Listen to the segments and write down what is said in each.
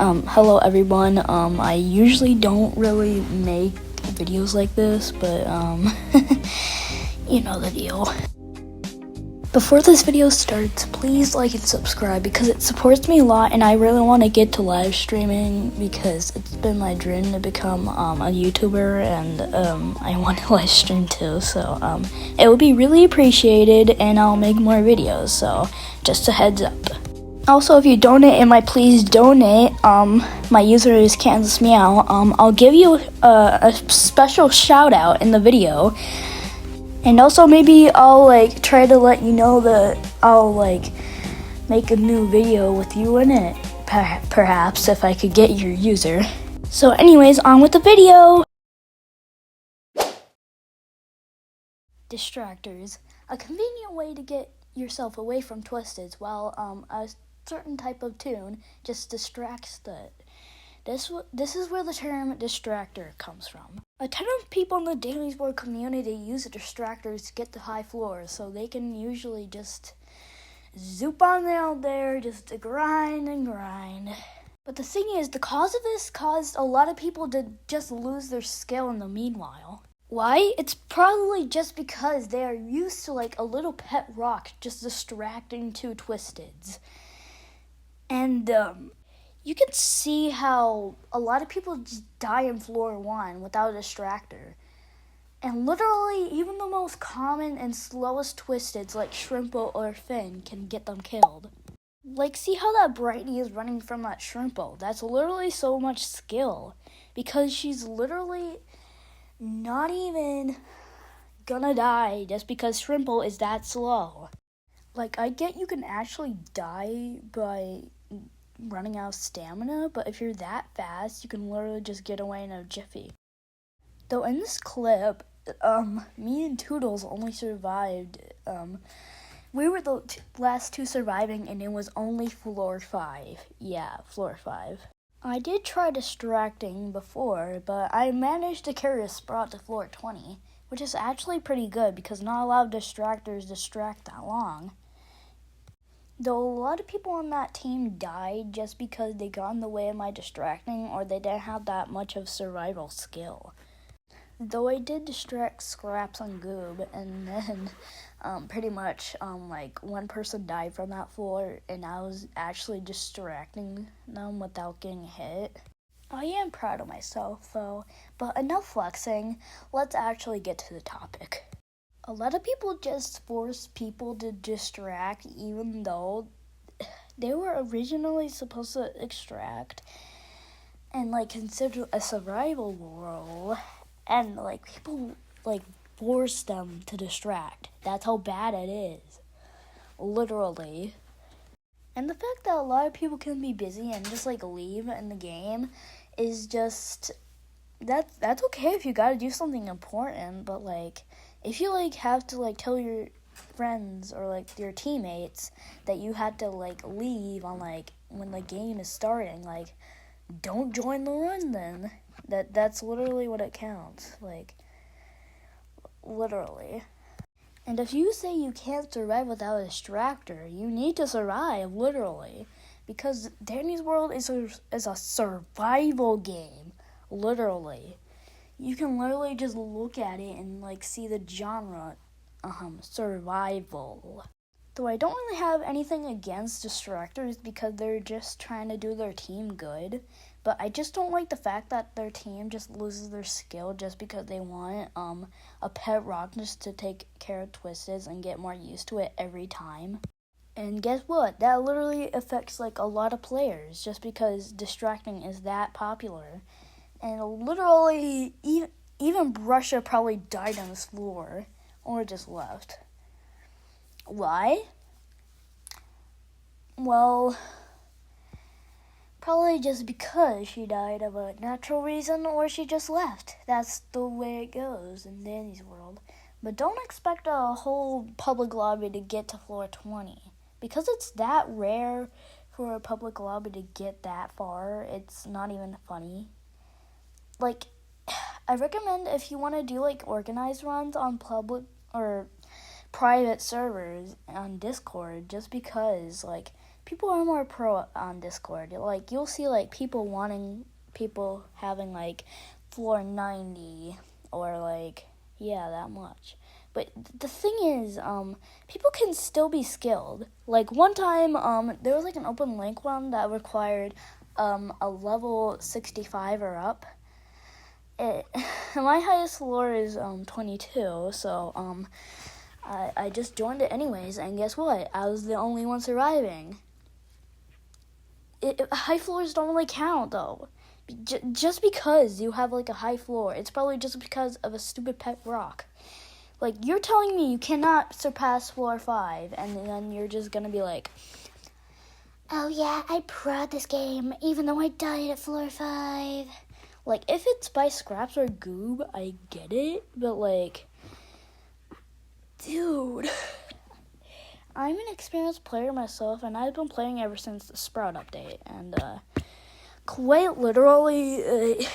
Hello everyone. I usually don't really make videos like this, but you know the deal. Before this video starts, please like and subscribe because it supports me a lot, and I really want to get to live streaming because it's been my dream to become a YouTuber, and I want to live stream too. So it would be really appreciated, and I'll make more videos. So just a heads up. Also, if you donate in my please donate, my user is Kansas Meow, I'll give you a special shout out in the video. And also maybe I'll try to let you know that I'll make a new video with you in it, perhaps, if I could get your user. So anyways, on with the video! Distractors. A convenient way to get yourself away from Twisteds while a certain type of tune just distracts This is where the term distractor comes from. A ton of people in the Daily Sport community use the distractors to get to high floors, so they can usually just zoop on out there, just grind and grind. But the thing is, the cause of this caused a lot of people to just lose their skill in the meanwhile. Why? It's probably just because they are used to a little pet rock just distracting two Twisteds. And you can see how a lot of people just die in floor 1 without a distractor. And literally, even the most common and slowest Twisteds like Shrimpo or Finn can get them killed. See how that Brightney is running from that Shrimpo? That's literally so much skill. Because she's literally not even gonna die just because Shrimpo is that slow. I get you can actually die by running out of stamina, but if you're that fast, you can literally just get away in a jiffy. Though in this clip, me and Toodles only survived, we were the last two surviving, and it was only floor 5. Yeah, floor 5. I did try distracting before, but I managed to carry a Sprout to floor 20, which is actually pretty good because not a lot of distractors distract that long. Though a lot of people on that team died just because they got in the way of my distracting, or they didn't have that much of survival skill. Though I did distract Scraps and Goob, and then pretty much one person died from that floor, and I was actually distracting them without getting hit. I am proud of myself though, but enough flexing, let's actually get to the topic. A lot of people just force people to distract even though they were originally supposed to extract and consider a survival role, and people force them to distract. That's how bad it is. Literally. And the fact that a lot of people can be busy and just leave in the game is just that's okay if you gotta do something important, but if you have to tell your friends or your teammates that you had to leave on when the game is starting, don't join the run then. That's literally what it counts. Literally. And if you say you can't survive without a distractor, you need to survive, literally. Because Danny's World is a survival game. Literally. You can literally just look at it and see the genre, survival. Though I don't really have anything against distractors because they're just trying to do their team good, but I just don't like the fact that their team just loses their skill just because they want a pet rock just to take care of Twisteds and get more used to it every time. And guess what? That literally affects a lot of players just because distracting is that popular. And literally, even Brusha probably died on this floor, or just left. Why? Well, probably just because she died of a natural reason, or she just left. That's the way it goes in Danny's World. But don't expect a whole public lobby to get to floor 20. Because it's that rare for a public lobby to get that far, it's not even funny. I recommend if you want to do organized runs on public or private servers on Discord, just because people are more pro on Discord. Like, you'll see, like, people having, like, floor 90 or, like, yeah, that much. But the thing is, people can still be skilled. Like, one time, there was, like, an open link one that required, a level 65 or up. My highest floor is, 22, so, I just joined it anyways, and guess what? I was the only one surviving. High floors don't really count, though. Just because you have, like, a high floor, it's probably just because of a stupid pet rock. Like, you're telling me you cannot surpass floor 5, and then you're just gonna be like, oh yeah, I pro'd this game, even though I died at floor 5. Like, if it's by scraps or goob, I get it, but, like, dude, I'm an experienced player myself, and I've been playing ever since the Sprout update, and, quite literally,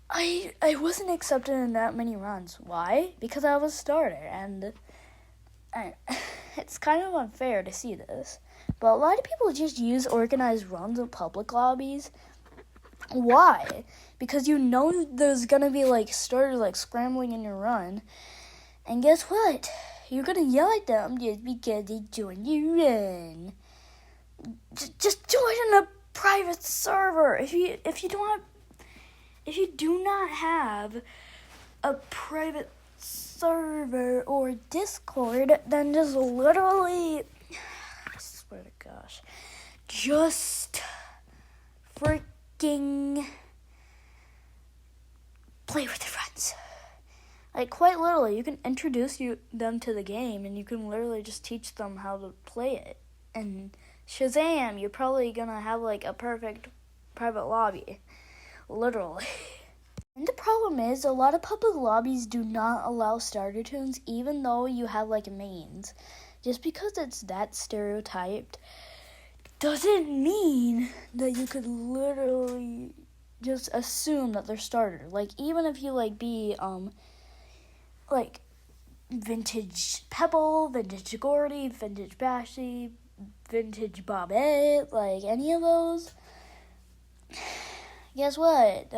I wasn't accepted in that many runs. Why? Because I was a starter, and it's kind of unfair to see this. But a lot of people just use organized runs in public lobbies. Why? Because you know there's gonna be, like, starters, like, scrambling in your run. And guess what? You're gonna yell at them just because they joined your run. Just join a private server. If you do not have a private server or Discord, then just literally, I swear to gosh, just freaking play with your friends. Like, quite literally, you can introduce them to the game, and you can literally just teach them how to play it. And Shazam, you're probably gonna have, like, a perfect private lobby. Literally. And the problem is, a lot of public lobbies do not allow starter tunes, even though you have, like, mains. Just because it's that stereotyped doesn't mean that you could literally just assume that they're starter. Like, even if you, like, be, like, vintage Pebble, vintage Gordy, vintage Bashy, vintage Bobette, like, any of those, guess what?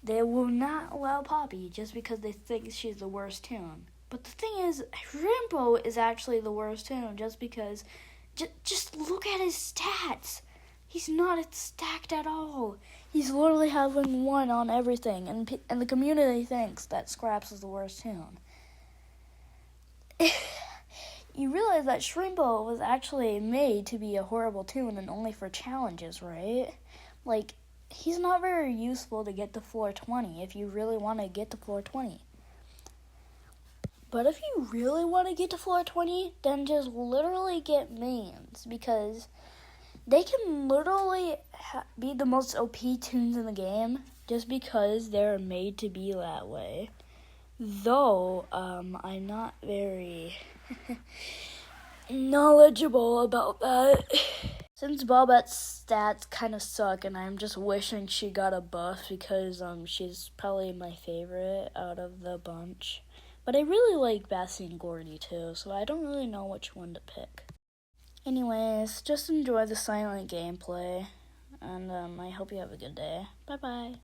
They will not allow Poppy just because they think she's the worst tune. But the thing is, Rainbow is actually the worst tune just because, just look at his stats. He's not stacked at all. He's literally having 1 on everything, and the community thinks that Scraps is the worst tune. You realize that Shrimpo was actually made to be a horrible tune and only for challenges, right? Like, he's not very useful to get to floor 20 if you really want to get to floor 20. But if you really want to get to floor 20, then just literally get mains, because they can literally be the most OP tunes in the game just because they're made to be that way. Though, I'm not very knowledgeable about that. Since Bobette's stats kind of suck, and I'm just wishing she got a buff because, she's probably my favorite out of the bunch. But I really like Bassie and Gordy too, so I don't really know which one to pick. Anyways, just enjoy the silent gameplay, and I hope you have a good day. Bye-bye.